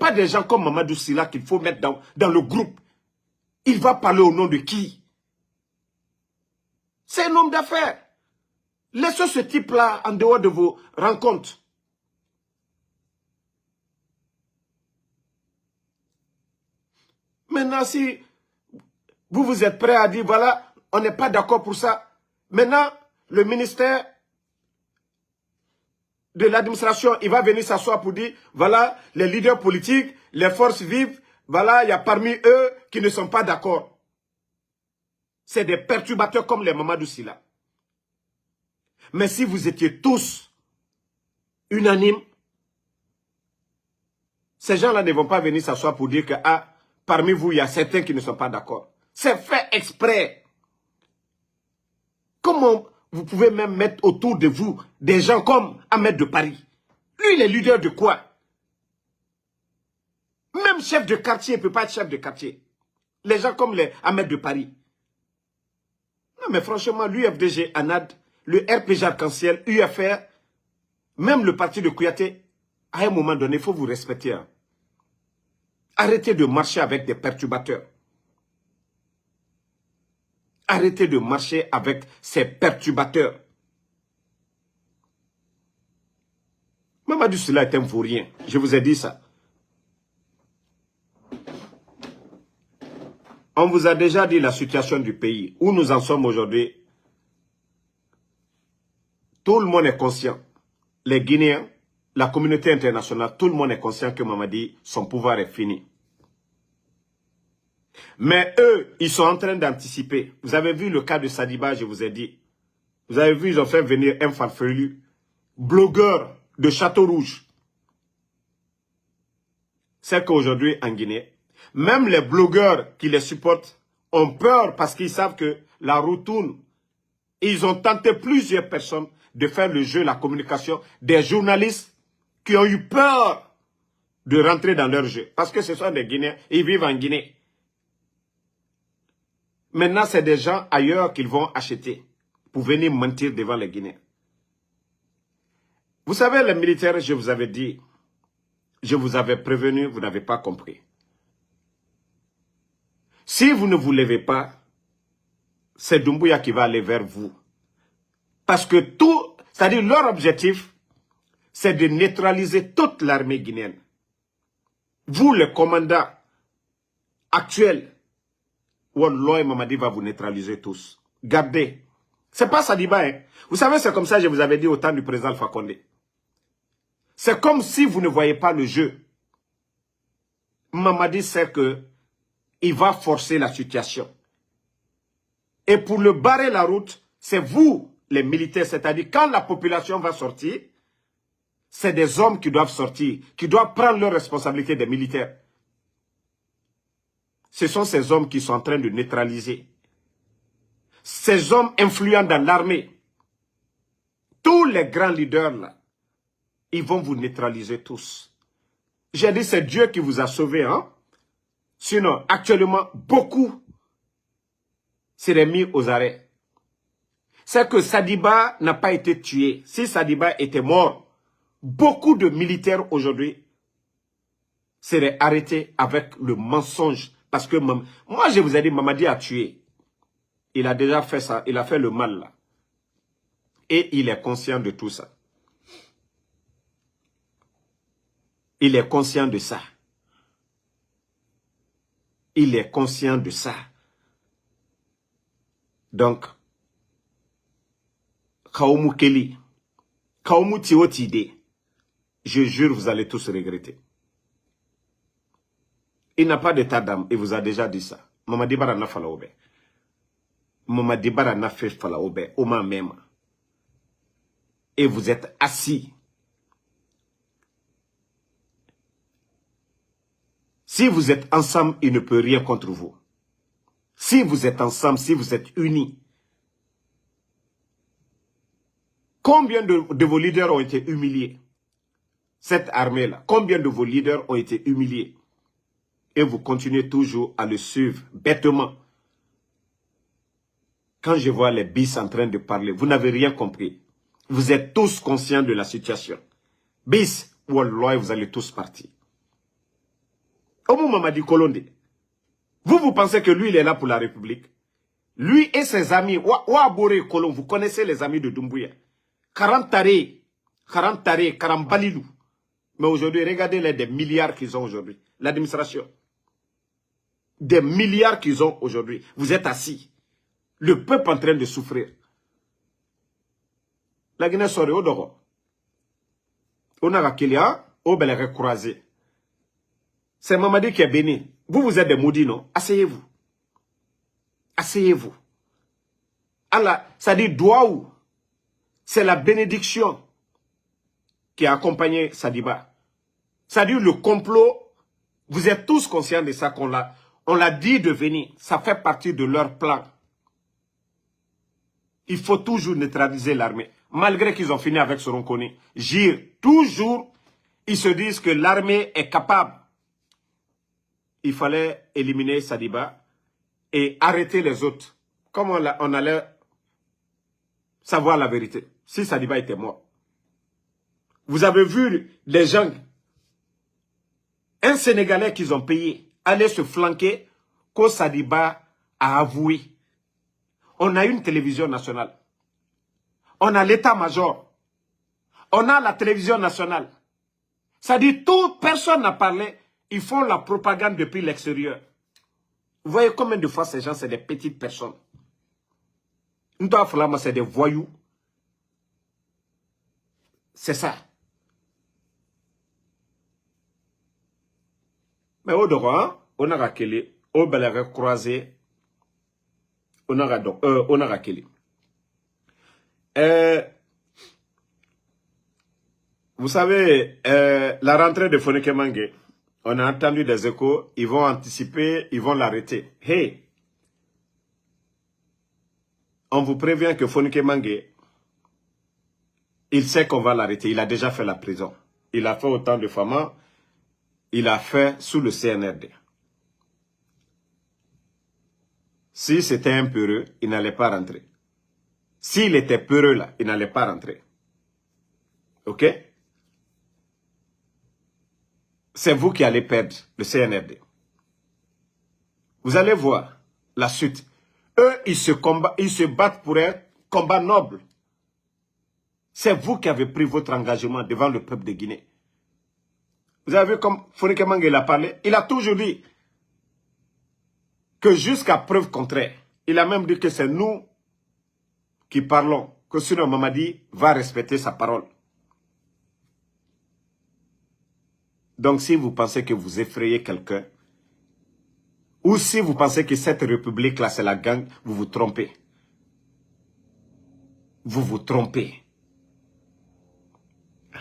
pas des gens comme Mamadou Sylla qu'il faut mettre dans le groupe. Il va parler au nom de qui? C'est un homme d'affaires. Laissez ce type-là en dehors de vos rencontres. Maintenant, si vous êtes prêts à dire, voilà, on n'est pas d'accord pour ça. Maintenant, le ministère de l'administration, il va venir s'asseoir pour dire, voilà, les leaders politiques, les forces vives, voilà, il y a parmi eux qui ne sont pas d'accord. C'est des perturbateurs comme les Mamadou Sylla. Mais si vous étiez tous unanimes, ces gens-là ne vont pas venir s'asseoir pour dire que, ah, parmi vous, il y a certains qui ne sont pas d'accord. C'est fait exprès. Comment vous pouvez même mettre autour de vous des gens comme Ahmed de Paris? Lui, il est leader de quoi? Même chef de quartier ne peut pas être chef de quartier. Les gens comme les Ahmed de Paris. Non, mais franchement, l'UFDG, ANAD, le RPG Arc-en-Ciel, UFR, même le parti de Kouyaté, à un moment donné, il faut vous respecter. Hein. Arrêtez de marcher avec des perturbateurs. Arrêtez de marcher avec ces perturbateurs. Mamadou Sylla est un vaurien. Je vous ai dit ça. On vous a déjà dit la situation du pays. Où nous en sommes aujourd'hui. Tout le monde est conscient. Les Guinéens, la communauté internationale, tout le monde est conscient que Mamadi, son pouvoir est fini. Mais eux, ils sont en train d'anticiper. Vous avez vu le cas de Sadiba, je vous ai dit. Vous avez vu, ils ont fait venir un farfelu, blogueur de Château-Rouge. C'est qu'aujourd'hui, en Guinée, même les blogueurs qui les supportent ont peur parce qu'ils savent que la roue tourne. Ils ont tenté plusieurs personnes de faire le jeu, la communication, des journalistes qui ont eu peur de rentrer dans leur jeu. Parce que ce sont des Guinéens, ils vivent en Guinée. Maintenant, c'est des gens ailleurs qu'ils vont acheter pour venir mentir devant les Guinéens. Vous savez, les militaires, je vous avais dit, je vous avais prévenu, vous n'avez pas compris. Si vous ne vous levez pas, c'est Doumbouya qui va aller vers vous. Parce que tout, c'est-à-dire leur objectif, c'est de neutraliser toute l'armée guinéenne. Vous, le commandant actuel, Wallah Mamadi va vous neutraliser tous. Gardez. C'est pas Sadiba, hein. Vous savez, c'est comme ça, je vous avais dit au temps du président Alpha Condé. C'est comme si vous ne voyez pas le jeu. Mamadi sait que il va forcer la situation. Et pour le barrer la route, c'est vous, les militaires, c'est-à-dire quand la population va sortir, c'est des hommes qui doivent sortir, qui doivent prendre leurs responsabilités des militaires. Ce sont ces hommes qui sont en train de neutraliser. Ces hommes influents dans l'armée. Tous les grands leaders là, ils vont vous neutraliser tous. J'ai dit c'est Dieu qui vous a sauvé, hein. Sinon, actuellement, beaucoup seraient mis aux arrêts. C'est que Sadiba n'a pas été tué. Si Sadiba était mort, beaucoup de militaires aujourd'hui seraient arrêtés avec le mensonge. Parce que moi, je vous ai dit, Mamadi a tué. Il a déjà fait ça. Il a fait le mal là. Et il est conscient de tout ça. Il est conscient de ça. Il est conscient de ça. Donc, Kaoumou Keli, Kaoumou Tiotide, je jure, vous allez tous regretter. Il n'a pas d'état d'âme, il vous a déjà dit ça. Mamadi Bara na falaobe. Mamadi Bara na fait falaobe, oma même. Et vous êtes assis. Si vous êtes ensemble, il ne peut rien contre vous. Si vous êtes ensemble, si vous êtes unis. Combien de vos leaders ont été humiliés? Cette armée-là, combien de vos leaders ont été humiliés? Et vous continuez toujours à le suivre bêtement. Quand je vois les bis en train de parler, vous n'avez rien compris. Vous êtes tous conscients de la situation. Bis, wallah, vous allez tous partir. Oumou Mamadi Kolonde. Vous pensez que lui, il est là pour la République? Lui et ses amis, Ouabore Kolon, vous connaissez les amis de Doumbouya. Karantare, Karambalilou. Mais aujourd'hui, regardez les des milliards qu'ils ont aujourd'hui. L'administration. Des milliards qu'ils ont aujourd'hui. Vous êtes assis. Le peuple en train de souffrir. La Guinée sort au Doro. On a Kilia, au Belere croisé. C'est Mamadi qui est béni. Vous êtes des maudits, non? Asseyez-vous. Asseyez-vous. Allah, ça dit Douaou. C'est la bénédiction qui a accompagné Sadiba. Ça dit le complot. Vous êtes tous conscients de ça on l'a dit de venir. Ça fait partie de leur plan. Il faut toujours neutraliser l'armée. Malgré qu'ils ont fini avec Soronkoni. Toujours, ils se disent que l'armée est capable. Il fallait éliminer Sadiba et arrêter les autres. Comme on allait savoir la vérité. Si Sadiba était mort. Vous avez vu les gens, un Sénégalais qu'ils ont payé, aller se flanquer quand Sadiba a avoué. On a une télévision nationale. On a l'état-major. On a la télévision nationale. Ça dit, personne n'a parlé. Ils font la propagande depuis l'extérieur. Vous voyez combien de fois ces gens, c'est des petites personnes. Nous, c'est des voyous. C'est ça. Mais au droit, on a raquelé, au belère croisé, on a raquelé. Vous savez, la rentrée de Fonike Mangé, on a entendu des échos, ils vont anticiper, ils vont l'arrêter. Hey! On vous prévient que Fonike Mangé, il sait qu'on va l'arrêter. Il a déjà fait la prison. Il a fait autant de Fama. Il a fait sous le CNRD. Si c'était un peureux, il n'allait pas rentrer. S'il était peureux là, il n'allait pas rentrer. Ok? C'est vous qui allez perdre le CNRD. Vous allez voir la suite. Eux, ils se battent pour un combat noble. C'est vous qui avez pris votre engagement devant le peuple de Guinée. Vous avez vu comme Fonike Mangé a parlé. Il a toujours dit que jusqu'à preuve contraire, il a même dit que c'est nous qui parlons, que sinon Mamadi va respecter sa parole. Donc si vous pensez que vous effrayez quelqu'un, ou si vous pensez que cette république-là c'est la gang, vous vous trompez. Vous vous trompez.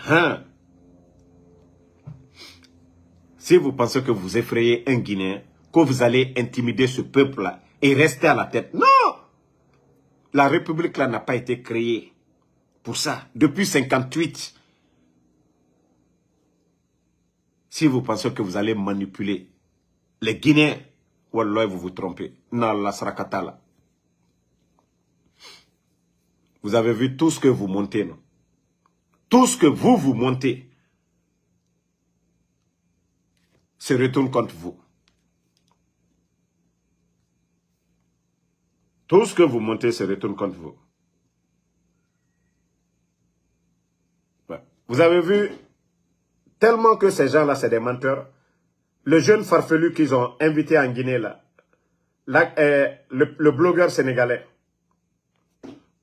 Hein? Si vous pensez que vous effrayez un Guinéen, que vous allez intimider ce peuple-là et rester à la tête. Non! La République-là n'a pas été créée pour ça. Depuis 1958. Si vous pensez que vous allez manipuler les Guinéens, wallah, vous vous trompez. Non, la Sarakata là. Vous avez vu tout ce que vous montez, non? Tout ce que vous montez se retourne contre vous. Tout ce que vous montez se retourne contre vous. Ouais. Vous avez vu, tellement que ces gens-là, c'est des menteurs. Le jeune farfelu qu'ils ont invité en Guinée, là, le blogueur sénégalais,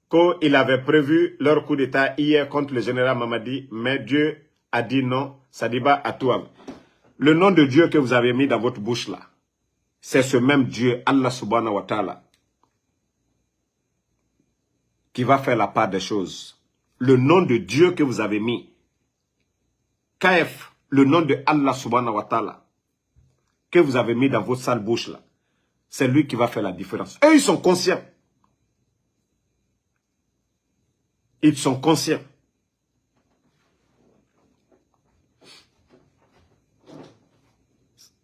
qu'il avait prévu leur coup d'État hier contre le général Mamadi, mais Dieu a dit non, Sadiba Atouab. Le nom de Dieu que vous avez mis dans votre bouche là, c'est ce même Dieu, Allah subhanahu wa ta'ala, qui va faire la part des choses. Le nom de Dieu que vous avez mis, KF, le nom de Allah subhanahu wa ta'ala, que vous avez mis dans votre sale bouche là, c'est lui qui va faire la différence. Eux, ils sont conscients. Ils sont conscients.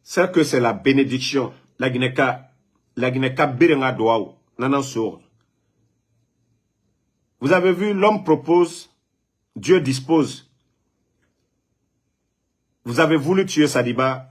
C'est que c'est la bénédiction. La Guinée-Ka Birenga Douaou, Nanansour. Vous avez vu, l'homme propose, Dieu dispose. Vous avez voulu tuer Sadiba,